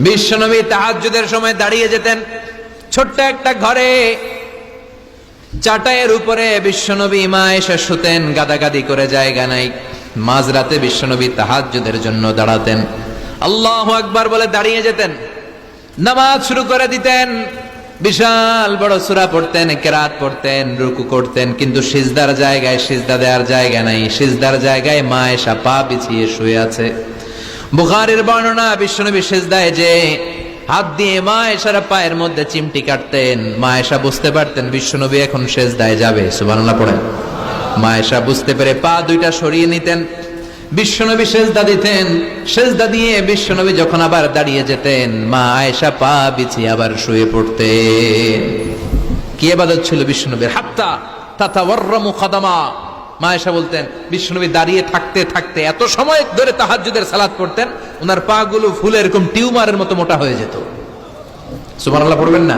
বিশ্বনবী তাহাজ্জুদের সময় দাঁড়িয়ে যেতেন। ছোট্ট একটা ঘরে চাটাইয়ের উপরে বিশ্বনবী মা এসে শুতেন, গাদাগাদি করে জায়গা নাই। মাঝরাতে বিশ্বনবী তাহাজ্জুদের জন্য দাঁড়াতেন, আল্লাহু আকবার বলে দাঁড়িয়ে যেতেন, নামাজ শুরু করে দিতেন। বিশাল বড় সূরা পড়তেন, কেরাত পড়তেন, রুকু করতেন, কিন্তু সিজদার জায়গায় সিজদা দেওয়ার জায়গা নাই। সিজদার জায়গায় মা এসা পা বিছিয়ে শুয়ে আছে। বুখারীর বর্ণনা, বিশ্বনবী সিজদায় যে হাত দিয়ে মা এসার পায়ের মধ্যে চিমটি কাটতেন। মা এসা বুঝতে পারতেন বিশ্বনবী এখন সিজদায় যাবে, সুবহানাল্লাহ পড়েন। মা এসা বুঝতে পেরে পা দুইটা সরিয়ে নিতেন, বিশ্বনবী সিজদা দিতেন। সিজদা দিয়ে বিশ্বনবী যখন আবার দাঁড়িয়ে যেতেন, মা আয়েশা পা বিছিয়ে আবার শুয়ে পড়তেন। কি ইবাদত ছিল বিশ্বনবীর! হাত্তা তাতাওয়াররামু খাদামা। মা আয়েশা বলতেন বিশ্বনবী দাঁড়িয়ে থাকতে থাকতে এত সময় ধরে তাহাজ্জুদের সালাত পড়তেন, ওনার পা গুলো ফুলে এরকম টিউমারের মতো মোটা হয়ে যেত। সুবহানাল্লাহ পড়বেন না?